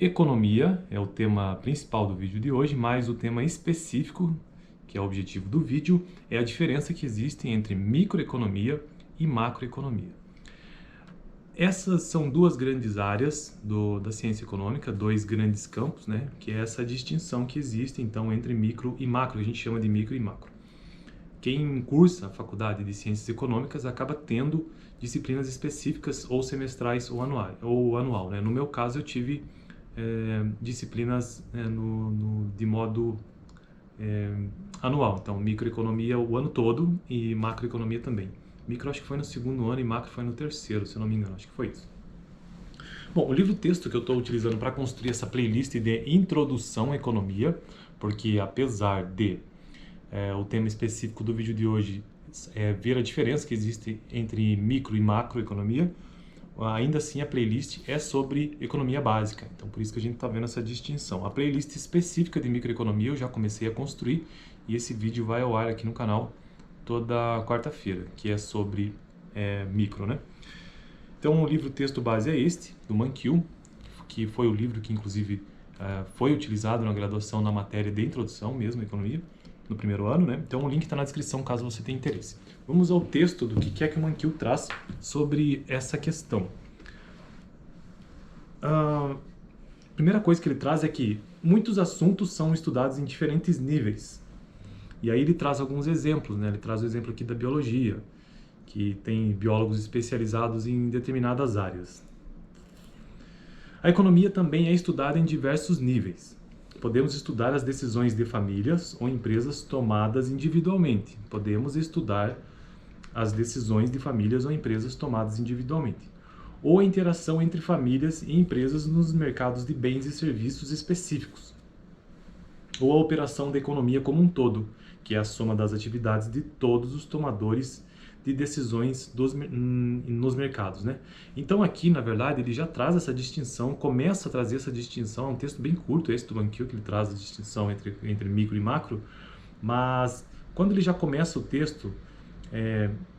Economia é o tema principal do vídeo de hoje, mas o tema específico, que é o objetivo do vídeo, é a diferença que existe entre microeconomia e macroeconomia. Essas são duas grandes áreas da ciência econômica, dois grandes campos, né? Que é essa distinção que existe, então, entre micro e macro, a gente chama de micro e macro. Quem cursa a faculdade de ciências econômicas acaba tendo disciplinas específicas ou semestrais ou anual, né? No meu caso, eu tive disciplinas de modo anual, então microeconomia o ano todo e macroeconomia também. Micro acho que foi no segundo ano e macro foi no terceiro, se eu não me engano, acho que foi isso. Bom, o livro-texto que eu estou utilizando para construir essa playlist de Introdução à Economia, porque apesar de o tema específico do vídeo de hoje é ver a diferença que existe entre micro e macroeconomia, ainda assim a playlist é sobre economia básica, então por isso que a gente está vendo essa distinção. A playlist específica de microeconomia eu já comecei a construir e esse vídeo vai ao ar aqui no canal toda quarta-feira, que é sobre micro, né? Então o livro-texto base é este, do Mankiw, que foi o livro que inclusive foi utilizado na graduação na matéria de introdução mesmo à economia, no primeiro ano, né? Então o link está na descrição caso você tenha interesse. Vamos ao texto do que é que o Mankiw traz sobre essa questão. A primeira coisa que ele traz é que muitos assuntos são estudados em diferentes níveis. E aí ele traz alguns exemplos, né? Ele traz o exemplo aqui da biologia, que tem biólogos especializados em determinadas áreas. A economia também é estudada em diversos níveis. Podemos estudar as decisões de famílias ou empresas tomadas individualmente. Podemos estudar as decisões de famílias ou empresas tomadas individualmente. Ou a interação entre famílias e empresas nos mercados de bens e serviços específicos. Ou a operação da economia como um todo, que é a soma das atividades de todos os tomadores de decisões nos mercados, né? Então aqui, na verdade, ele já traz essa distinção, começa a trazer essa distinção, é um texto bem curto esse do Mankiw, que ele traz a distinção entre micro e macro, mas quando ele já começa o texto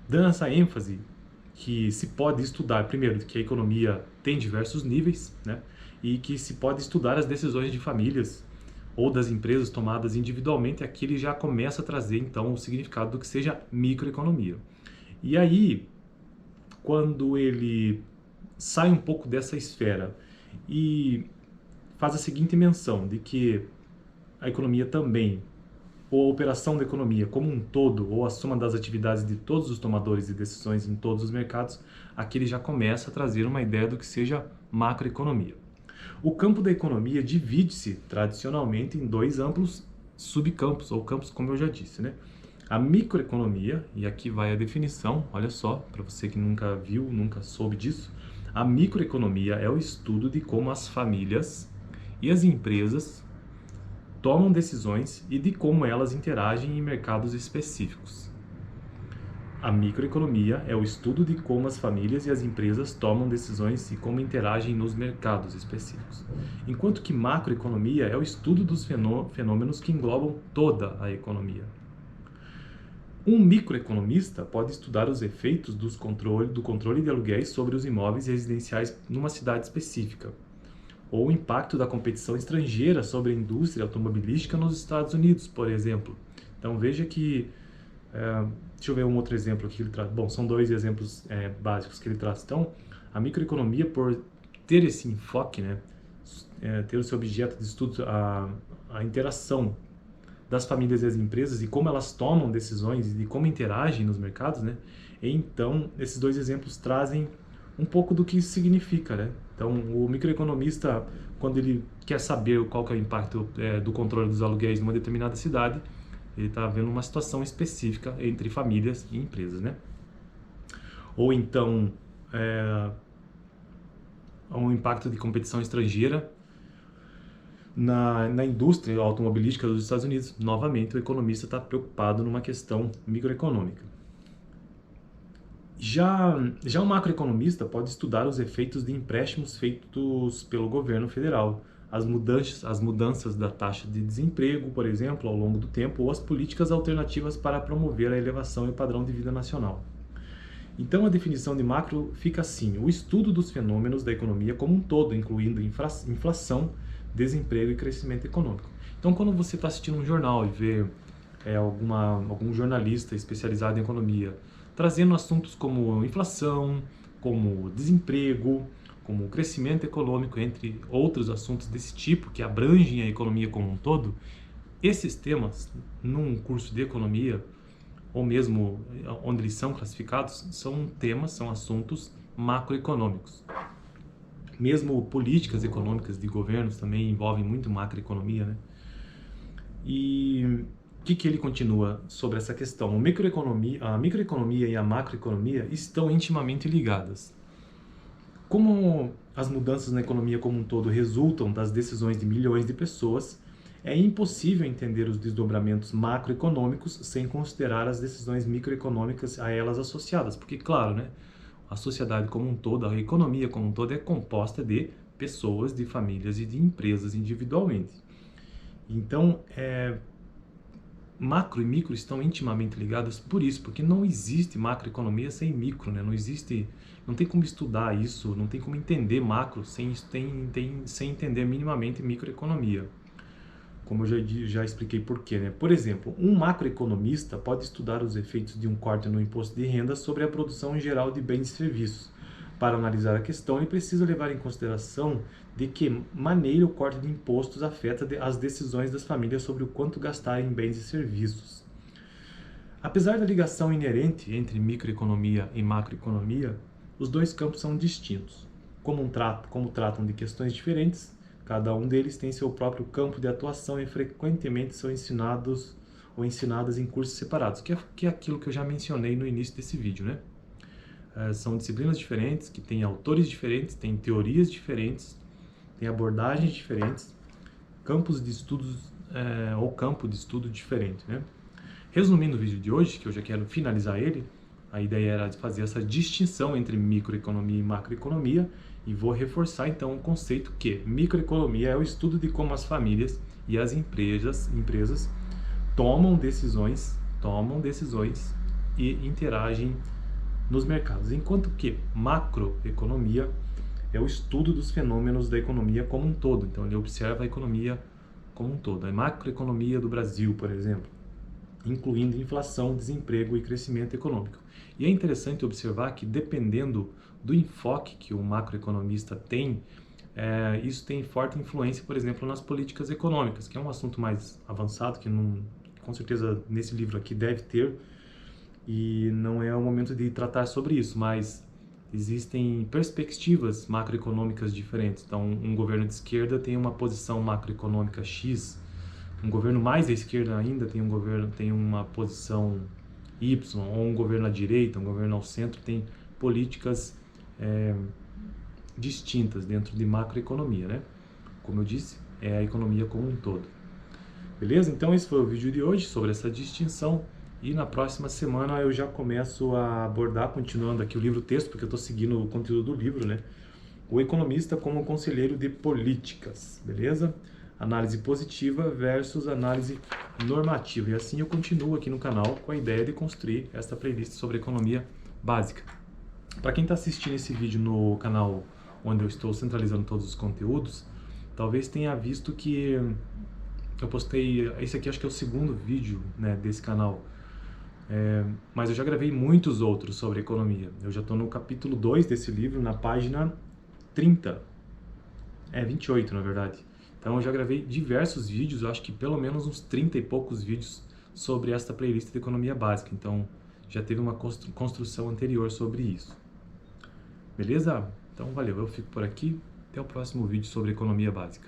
dando essa ênfase que se pode estudar, primeiro, que a economia tem diversos níveis, né? E que se pode estudar as decisões de famílias ou das empresas tomadas individualmente, aqui ele já começa a trazer, então, o significado do que seja microeconomia. E aí, quando ele sai um pouco dessa esfera e faz a seguinte menção, de que a economia também, ou a operação da economia como um todo, ou a soma das atividades de todos os tomadores de decisões em todos os mercados, aqui ele já começa a trazer uma ideia do que seja macroeconomia. O campo da economia divide-se tradicionalmente em dois amplos subcampos, ou campos, como eu já disse, né? A microeconomia, e aqui vai a definição, olha só, para você que nunca viu, nunca soube disso, a microeconomia é o estudo de como as famílias e as empresas tomam decisões e de como elas interagem em mercados específicos. A microeconomia é o estudo de como as famílias e as empresas tomam decisões e como interagem nos mercados específicos. Enquanto que macroeconomia é o estudo dos fenômenos que englobam toda a economia. Um microeconomista pode estudar os efeitos do controle de aluguéis sobre os imóveis residenciais numa cidade específica, ou o impacto da competição estrangeira sobre a indústria automobilística nos Estados Unidos, por exemplo. Então veja que, deixa eu ver um outro exemplo aqui que ele traz. Bom, são dois exemplos básicos que ele traz. Então, a microeconomia, por ter esse enfoque, né, ter o seu objeto de estudo, a interação das famílias e das empresas e como elas tomam decisões e como interagem nos mercados, né? Então, esses dois exemplos trazem um pouco do que isso significa, né? Então, o microeconomista, quando ele quer saber qual que é o impacto do controle dos aluguéis numa determinada cidade, ele está vendo uma situação específica entre famílias e empresas, né? Ou então, um impacto de competição estrangeira na indústria automobilística dos Estados Unidos. Novamente, o economista está preocupado numa questão microeconômica. Já o macroeconomista pode estudar os efeitos de empréstimos feitos pelo governo federal, as mudanças da taxa de desemprego, por exemplo, ao longo do tempo, ou as políticas alternativas para promover a elevação e o padrão de vida nacional. Então a definição de macro fica assim: o estudo dos fenômenos da economia como um todo, incluindo inflação, desemprego e crescimento econômico. Então quando você está assistindo um jornal e vê algum jornalista especializado em economia trazendo assuntos como inflação, como desemprego, como crescimento econômico, entre outros assuntos desse tipo que abrangem a economia como um todo, esses temas, num curso de economia, ou mesmo onde eles são classificados, são temas, são assuntos macroeconômicos. Mesmo políticas econômicas de governos também envolvem muito macroeconomia, né? E o que ele continua sobre essa questão? A microeconomia e a macroeconomia estão intimamente ligadas. Como as mudanças na economia como um todo resultam das decisões de milhões de pessoas, é impossível entender os desdobramentos macroeconômicos sem considerar as decisões microeconômicas a elas associadas, porque, claro, né, a sociedade como um todo, a economia como um todo é composta de pessoas, de famílias e de empresas individualmente. Então, macro e micro estão intimamente ligadas por isso, porque não existe macroeconomia sem micro, né? Não tem como estudar isso, não tem como entender macro sem entender minimamente microeconomia. Como eu já expliquei por quê, né? Por exemplo, um macroeconomista pode estudar os efeitos de um corte no imposto de renda sobre a produção em geral de bens e serviços. Para analisar a questão, ele precisa levar em consideração de que maneira o corte de impostos afeta as decisões das famílias sobre o quanto gastar em bens e serviços. Apesar da ligação inerente entre microeconomia e macroeconomia, os dois campos são distintos. Como tratam de questões diferentes, cada um deles tem seu próprio campo de atuação e frequentemente são ensinadas em cursos separados, que é aquilo que eu já mencionei no início desse vídeo, né? São disciplinas diferentes, que têm autores diferentes, têm teorias diferentes, têm abordagens diferentes, campos de estudos ou campo de estudo diferente, né? Resumindo o vídeo de hoje, que eu já quero finalizar ele, a ideia era fazer essa distinção entre microeconomia e macroeconomia, e vou reforçar então o conceito que microeconomia é o estudo de como as famílias e as empresas tomam decisões e interagem nos mercados, enquanto que macroeconomia é o estudo dos fenômenos da economia como um todo. Então ele observa a economia como um todo. A macroeconomia do Brasil, por exemplo, incluindo inflação, desemprego e crescimento econômico. E é interessante observar que, dependendo do enfoque que o macroeconomista tem, isso tem forte influência, por exemplo, nas políticas econômicas, que é um assunto mais avançado, que com certeza nesse livro aqui deve ter, e não é o momento de tratar sobre isso, mas existem perspectivas macroeconômicas diferentes. Então, um governo de esquerda tem uma posição macroeconômica X, um governo mais à esquerda ainda tem uma posição Y, ou um governo à direita, um governo ao centro tem políticas distintas dentro de macroeconomia, né? Como eu disse, é a economia como um todo. Beleza? Então esse foi o vídeo de hoje sobre essa distinção, e na próxima semana eu já começo a abordar, continuando aqui o livro-texto, porque eu estou seguindo o conteúdo do livro, né? O economista como conselheiro de políticas, beleza? Análise positiva versus análise normativa. E assim eu continuo aqui no canal com a ideia de construir esta playlist sobre economia básica. Para quem está assistindo esse vídeo no canal onde eu estou centralizando todos os conteúdos, talvez tenha visto que eu postei, esse aqui acho que é o segundo vídeo, né, desse canal, mas eu já gravei muitos outros sobre economia. Eu já estou no capítulo 2 desse livro, na página 30, 28 na verdade. Então eu já gravei diversos vídeos, eu acho que pelo menos uns 30 e poucos vídeos sobre esta playlist de economia básica. Então já teve uma construção anterior sobre isso. Beleza? Então valeu, eu fico por aqui. Até o próximo vídeo sobre economia básica.